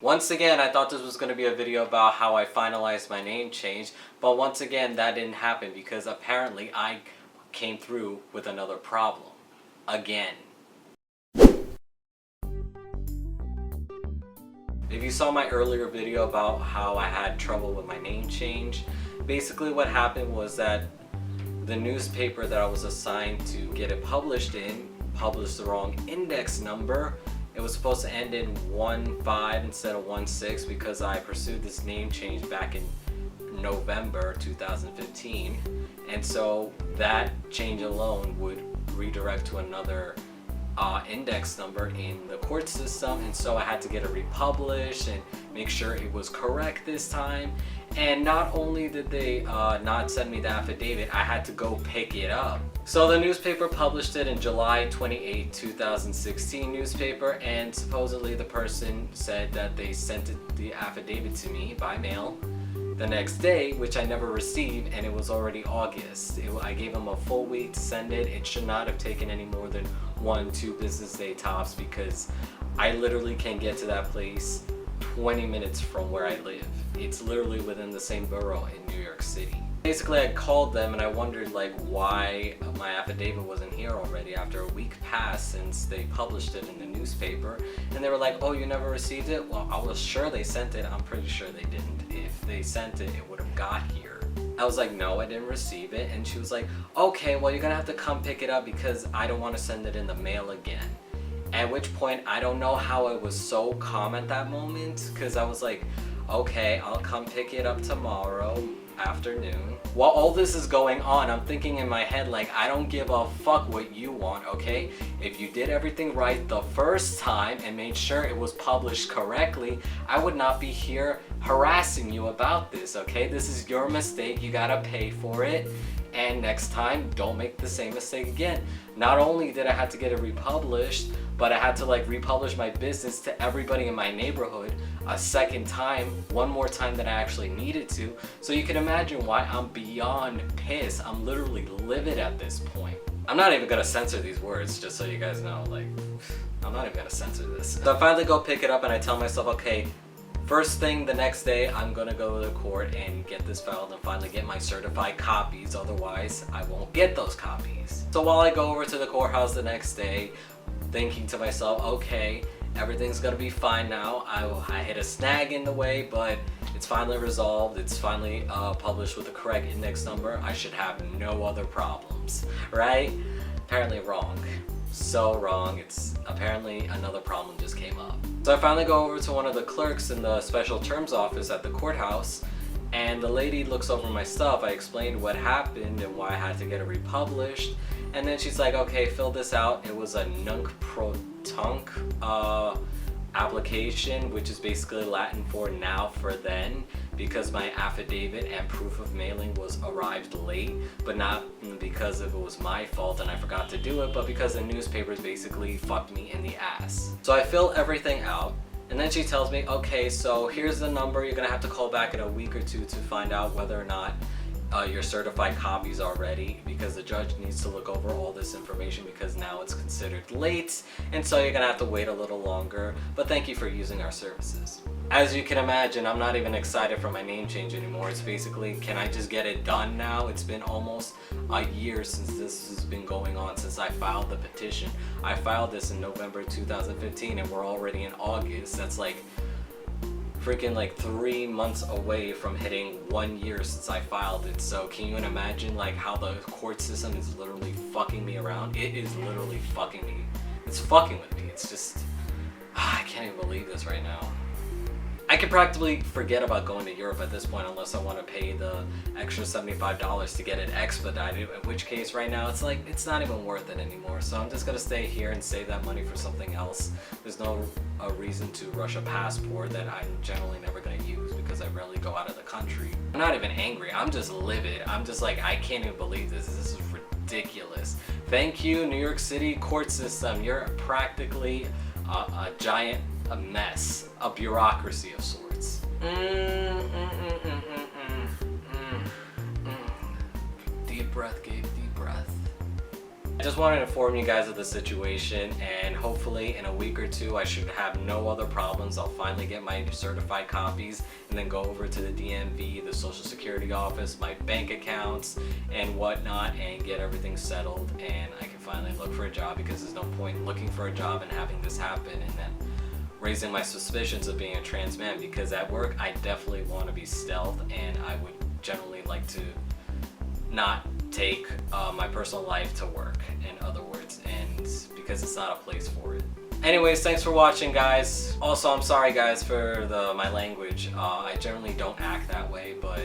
Once again, I thought this was going to be a video about how I finalized my name change, but once again, that didn't happen because apparently I came through with another problem. Again. If you saw my earlier video about how I had trouble with my name change, basically what happened was that the newspaper that I was assigned to get it published in published the wrong index number. It was supposed to end in 1-5 instead of 1-6 because I pursued this name change back in November 2015, and so that change alone would redirect to another index number in the court system, and so I had to get it republished and make sure it was correct this time. And not only did they not send me the affidavit, I had to go pick it up. So the newspaper published it in July 28, 2016 newspaper, and supposedly the person said that they sent the affidavit to me by mail the next day, which I never received, and it was already August. I gave them a full week to send it. It should not have taken any more than 1-2 business day tops because I literally can get to that place 20 minutes from where I live. It's literally within the same borough in New York City. Basically, I called them and I wondered like why my affidavit wasn't here already after a week passed since they published it in the newspaper, and they were like, oh, you never received it? Well, I was sure they sent it. I'm pretty sure they didn't. If they sent it, it would have got here. I was like, no, I didn't receive it. And she was like, okay, well, you're gonna have to come pick it up because I don't want to send it in the mail again. At which point, I don't know how I was so calm at that moment, because I was like, okay, I'll come pick it up tomorrow afternoon. While all this is going on, I'm thinking in my head like, I don't give a fuck what you want, okay? If you did everything right the first time and made sure it was published correctly, I would not be here harassing you about this, okay? This is your mistake, you gotta pay for it, and next time, don't make the same mistake again. Not only did I have to get it republished, but I had to like republish my business to everybody in my neighborhood a second time, one more time than I actually needed to. So you can imagine why I'm beyond pissed. I'm literally livid at this point. I'm not even gonna censor these words, just so you guys know, like, I'm not even gonna censor this. So I finally go pick it up and I tell myself, okay, first thing the next day, I'm gonna go to the court and get this filed and finally get my certified copies, otherwise I won't get those copies. So while I go over to the courthouse the next day, thinking to myself, okay, everything's gonna be fine now. I hit a snag in the way, but it's finally resolved. It's finally published with the correct index number. I should have no other problems, right? Apparently wrong. So wrong. It's apparently another problem just came up. So I finally go over to one of the clerks in the special terms office at the courthouse, and the lady looks over my stuff. I explained what happened and why I had to get it republished, and then she's like, okay, fill this out. It was a nunc pro tunc application, which is basically Latin for now for then, because my affidavit and proof of mailing was arrived late, but not because it was my fault and I forgot to do it, but because the newspapers basically fucked me in the ass. So I fill everything out, and then she tells me, okay, so here's the number. You're gonna have to call back in a week or two to find out whether or not your certified copies are ready, because the judge needs to look over all this information because now it's considered late, and so you're gonna have to wait a little longer, but thank you for using our services. As you can imagine, I'm not even excited for my name change anymore. It's basically, can I just get it done now? It's been almost a year since this has been going on, since I filed the petition. I filed this in November 2015 and we're already in August. That's like freaking like 3 months away from hitting 1 year since I filed it. So can you imagine like how the court system is literally fucking me around? It is literally fucking me. It's fucking with me. It's just, I can't even believe this right now. I could practically forget about going to Europe at this point unless I want to pay the extra $75 to get it expedited, in which case right now it's like, it's not even worth it anymore. So I'm just gonna stay here and save that money for something else. There's no reason to rush a passport that I'm generally never gonna use because I rarely go out of the country. I'm not even angry, I'm just livid. I'm just like, I can't even believe this. This is ridiculous. Thank you, New York City court system. You're practically a giant mess, a bureaucracy of sorts. Deep breath, Gabe, deep breath. I just wanted to inform you guys of the situation, and hopefully in a week or two I should have no other problems. I'll finally get my certified copies and then go over to the DMV, the Social Security office, my bank accounts and whatnot, and get everything settled, and I can finally look for a job, because there's no point looking for a job and having this happen and then raising my suspicions of being a trans man, because at work I definitely want to be stealth, and I would generally like to not take my personal life to work, in other words, and because it's not a place for it. Anyways, thanks for watching, guys. Also, I'm sorry guys for my language. I generally don't act that way, but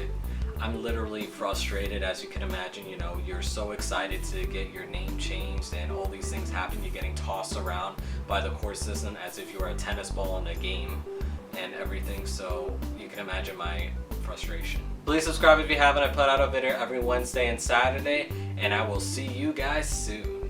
I'm literally frustrated, as you can imagine. You know, you're so excited to get your name changed and all these things happen. You're getting tossed around by the court system as if you were a tennis ball in a game and everything, so you can imagine my frustration. Please subscribe if you haven't. I put out a video every Wednesday and Saturday, and I will see you guys soon.